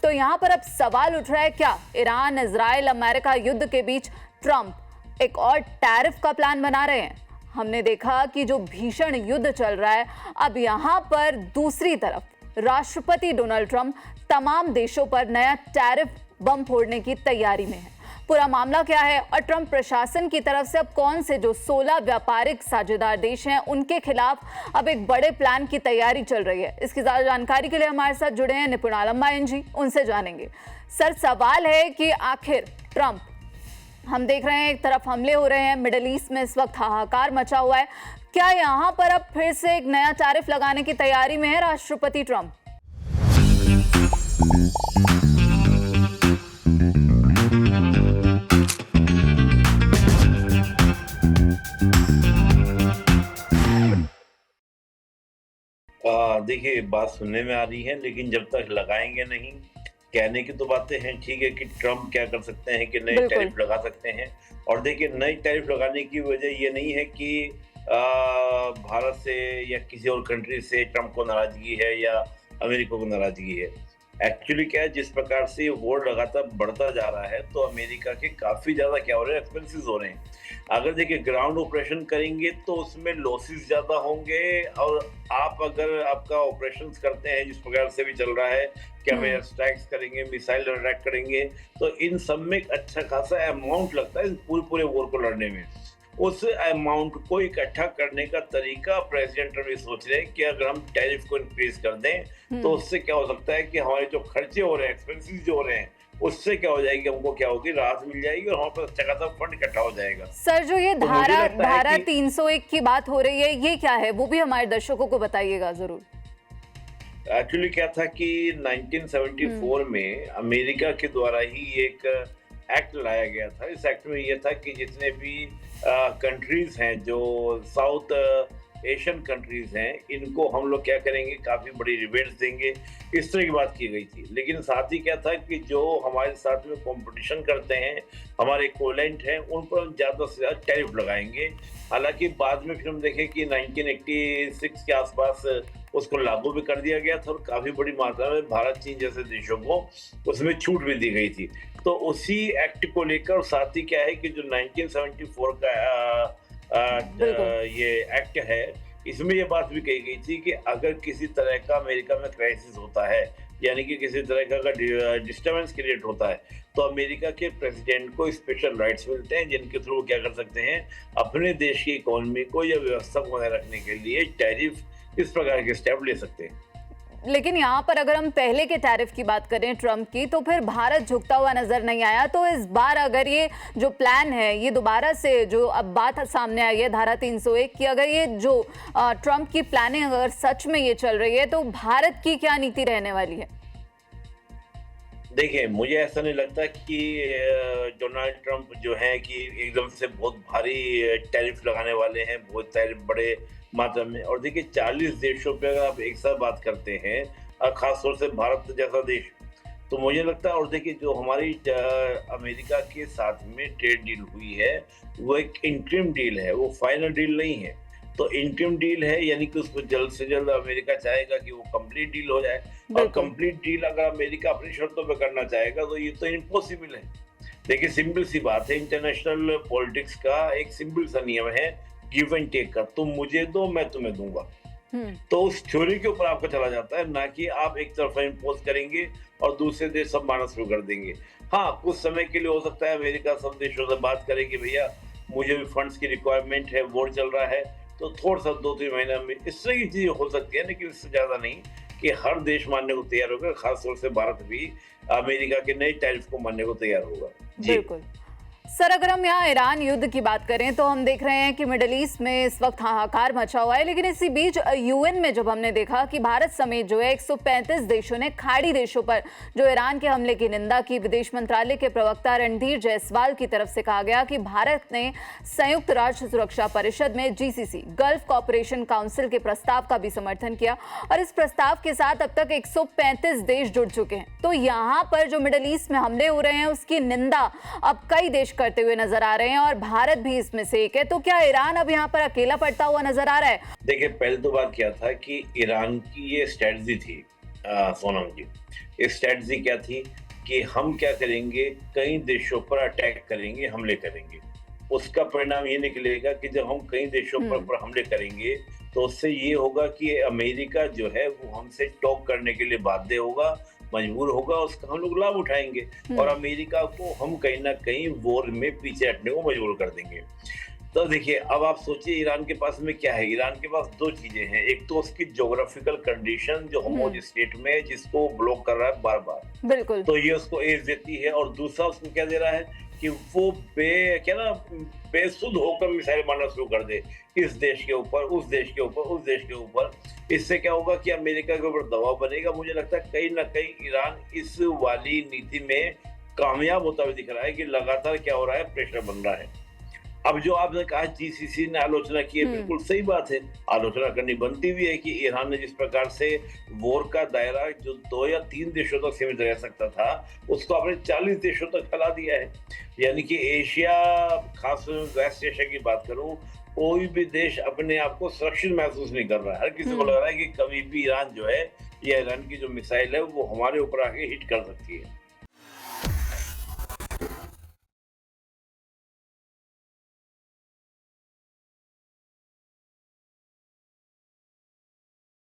तो यहाँ पर अब सवाल उठ रहा है, क्या ईरान, इजराइल, अमेरिका युद्ध के बीच ट्रंप एक और टैरिफ का प्लान बना रहे हैं? हमने देखा कि जो भीषण युद्ध चल रहा है, अब यहाँ पर दूसरी तरफ राष्ट्रपति डोनाल्ड ट्रंप तमाम देशों पर नया टैरिफ बम फोड़ने की तैयारी में है। पूरा मामला क्या है और ट्रंप प्रशासन की तरफ से अब कौन से जो 16 व्यापारिक साझेदार देश हैं उनके खिलाफ अब एक बड़े प्लान की तैयारी चल रही है, इसकी ज्यादा जानकारी के लिए हमारे साथ जुड़े हैं निपुण आलम बायन जी, उनसे जानेंगे। सर, सवाल है कि आखिर ट्रंप, हम देख रहे हैं एक तरफ हमले हो रहे हैं, मिडिल ईस्ट में इस वक्त हाहाकार मचा हुआ है, क्या यहाँ पर अब फिर से एक नया टैरिफ लगाने की तैयारी में है राष्ट्रपति ट्रंप? देखिए, बात सुनने में आ रही है, लेकिन जब तक लगाएंगे नहीं, कहने की तो बातें हैं, ठीक है कि ट्रम्प क्या कर सकते हैं कि नए टैरिफ लगा सकते हैं। और देखिए, नए टैरिफ लगाने की वजह ये नहीं है कि भारत से या किसी और कंट्री से ट्रम्प को नाराजगी है या अमेरिका को नाराजगी है। एक्चुअली क्या है, जिस प्रकार से वॉर लगातार बढ़ता जा रहा है, तो अमेरिका के काफी ज्यादा क्या हो रहे हैं, एक्सपेंसेस हो रहे हैं। अगर देखिए ग्राउंड ऑपरेशन करेंगे तो उसमें लॉसेस ज्यादा होंगे, और आप अगर आपका ऑपरेशंस करते हैं जिस प्रकार से भी चल रहा है कि हम एयर स्ट्राइक्स करेंगे, मिसाइल अटैक करेंगे, तो इन सब में एक अच्छा खासा अमाउंट लगता है पूरे वॉर को लड़ने में। उस अमाउंट को इकट्ठा करने का तरीका प्रेसिडेंट ट्रम्प सोच रहे हैं कि अगर हम टैरिफ को इंक्रीज कर दें तो उससे क्या हो सकता है कि हमारे जो खर्चे हो रहे हैं, एक्सपेंसेस जो हो रहे हैं, उससे क्या हो जाएगी, हमको क्या होगी, राहत मिल जाएगी और हमारे पास अच्छा खासा फंड इकट्ठा हो जाएगा। सर, जो ये धारा 301 की बात हो रही है, ये क्या है, वो भी हमारे दर्शकों को बताइएगा जरूर। एक्चुअली क्या था कि 1974 में अमेरिका के द्वारा ही एक एक्ट लाया गया था। इस एक्ट में यह था कि जितने भी कंट्रीज हैं जो साउथ एशियन कंट्रीज हैं, इनको हम लोग क्या करेंगे, काफी बड़ी रिबेट्स देंगे, इस तरह की बात की गई थी। लेकिन साथ ही क्या था कि जो हमारे साथ में कंपटीशन करते हैं, हमारे इक्विवेलेंट हैं, उन पर ज्यादा से ज्यादा टैरिफ लगाएंगे। हालांकि बाद में फिर हम देखें कि 1986 के आसपास उसको लागू भी कर दिया गया था और काफी बड़ी मात्रा में भारत, चीन जैसे देशों को उसमें छूट भी दी गई थी। तो उसी एक्ट को लेकर साथ ही क्या है कि जो 1974 का ये एक्ट है, इसमें ये बात भी कही गई थी कि अगर किसी तरह का अमेरिका में क्राइसिस होता है, यानी कि किसी तरह का डिस्टर्बेंस क्रिएट होता है, तो अमेरिका के प्रेसिडेंट को स्पेशल राइट्स मिलते हैं, जिनके थ्रू क्या कर सकते हैं, अपने देश की इकोनॉमी को या व्यवस्था को बनाए रखने के लिए टैरिफ, इस प्रकार के स्टेप ले सकते हैं। लेकिन यहाँ पर अगर हम पहले के टैरिफ की बात करें ट्रंप की, तो फिर भारत झुकता हुआ नजर नहीं आया। तो इस बार अगर ये जो प्लान है, ये दोबारा से जो अब बात सामने आई है धारा 301 की, अगर ये जो ट्रंप की प्लानिंग अगर सच में ये चल रही है, तो भारत की क्या नीति रहने वाली है? देखिए, मुझे ऐसा नहीं लगता कि डोनाल्ड ट्रंप जो है कि एकदम से बहुत भारी टैरिफ लगाने वाले हैं, बहुत सारे बड़े मात्रा में। और देखिए, 40 देशों पे अगर आप एक साथ बात करते हैं, और खासतौर से भारत जैसा देश, तो मुझे लगता है, और देखिए जो हमारी अमेरिका के साथ में ट्रेड डील हुई है, वो एक इंटरिम डील है, वो फाइनल डील नहीं है। तो इंटरिम डील है, यानी कि उसको जल्द से जल्द अमेरिका चाहेगा कि वो कंप्लीट डील हो जाए, और कंप्लीट डील अगर अमेरिका अपनी शर्तों पे करना चाहेगा तो ये तो इम्पॉसिबल है। देखिए, सिंपल सी बात है, इंटरनेशनल पॉलिटिक्स का एक सिंपल सा नियम है, गिव एंड टेक का, तुम मुझे दो, मैं तुम्हें दूंगा। तो उस थ्योरी के ऊपर आपका चला जाता है, ना कि आप एक तरफा इम्पोज करेंगे और दूसरे देश सब मानना शुरू कर देंगे। हाँ, कुछ समय के लिए हो सकता है अमेरिका सब देशों से बात करेगी, भैया मुझे भी फंड्स की रिक्वायरमेंट है, वॉर चल रहा है, तो थोड़ा सा 2-3 महीना में इस तरह की चीजें हो सकती है, लेकिन इससे ज्यादा नहीं कि हर देश मानने को तैयार होगा। खासतौर से भारत भी अमेरिका के नए टैरिफ को मानने को तैयार होगा। बिल्कुल। सर, अगर हम यहाँ ईरान युद्ध की बात करें, तो हम देख रहे हैं कि मिडिल ईस्ट में इस वक्त हाहाकार मचा हुआ है, लेकिन इसी बीच यूएन में जब हमने देखा कि भारत समेत जो है 135 देशों ने खाड़ी देशों पर जो ईरान के हमले की निंदा की, विदेश मंत्रालय के प्रवक्ता रणधीर जायसवाल की तरफ से कहा गया कि भारत ने संयुक्त राष्ट्र सुरक्षा परिषद में जीसीसी, गल्फ कॉपरेशन काउंसिल के प्रस्ताव का भी समर्थन किया, और इस प्रस्ताव के साथ अब तक 135 देश जुड़ चुके हैं। तो यहाँ पर जो मिडिल ईस्ट में हमले हो रहे हैं, उसकी निंदा अब कई देश करते हुए नजर आ रहे हैं, और भारत भी इसमें से एक है। तो क्या ईरान अब यहाँ पर अकेला पड़ता हुआ नजर आ रहा है? देखिए, पहले तो बात क्या था कि ईरान की ये स्ट्रेटजी थी सोनम जी, स्ट्रैटेजी क्या थी कि हम क्या करेंगे, कई देशों पर अटैक करेंगे, हमले करेंगे। उसका परिणाम ये निकलेगा कि जब हम कई देशों पर हम्म। हमले करेंगे, तो उससे ये होगा कि अमेरिका जो है वो हमसे टॉक करने के लिए बाध्य होगा, मजबूर होगा, उसका हम लोग लाभ उठाएँगे और हम्म। अमेरिका को हम कहीं न कहीं वॉर में पीछे हटने को मजबूर कर देंगे। तो देखिए, अब आप सोचिए ईरान के पास में क्या है? ईरान के पास 2 चीज़ें हैं। एक तो उसकी ज्योग्राफिकल कंडीशन जो हम्म। हॉर्मुज़ स्ट्रेट में है, जिसको ब्लॉक कर रहा है बार-बार। बिल्कुल। तो ये उसको एज देती है और दूसरा उसको क्या दे रहा है कि वो क्या ना बेसुध होकर मिसाइल मारना शुरू कर दे। इस देश के ऊपर, उस देश के ऊपर, उस देश के ऊपर। इससे क्या होगा कि अमेरिका के ऊपर दबाव बनेगा। मुझे लगता है कहीं न कहीं ईरान इस वाली नीति में कामयाब होता हुआ दिख रहा है कि लगातार क्या हो रहा है, प्रेशर बन रहा है। अब जो आपने कहा जीसीसी ने आलोचना की है, हम्म। बिल्कुल सही बात है। आलोचना करनी बनती भी है कि ईरान ने जिस प्रकार से वॉर का दायरा जो 2 या 3 देशों तक सीमित रह सकता था, उसको आपने 40 देशों तक फैला दिया है। यानी कि एशिया, खासतौर में वेस्ट एशिया की बात करूँ, कोई भी देश अपने आप को सुरक्षित महसूस नहीं कर रहा है। हर किसी को लग हम्म। रहा है कि कभी भी ईरान जो है या ईरान की जो मिसाइल है, वो हमारे ऊपर आके हिट कर सकती है।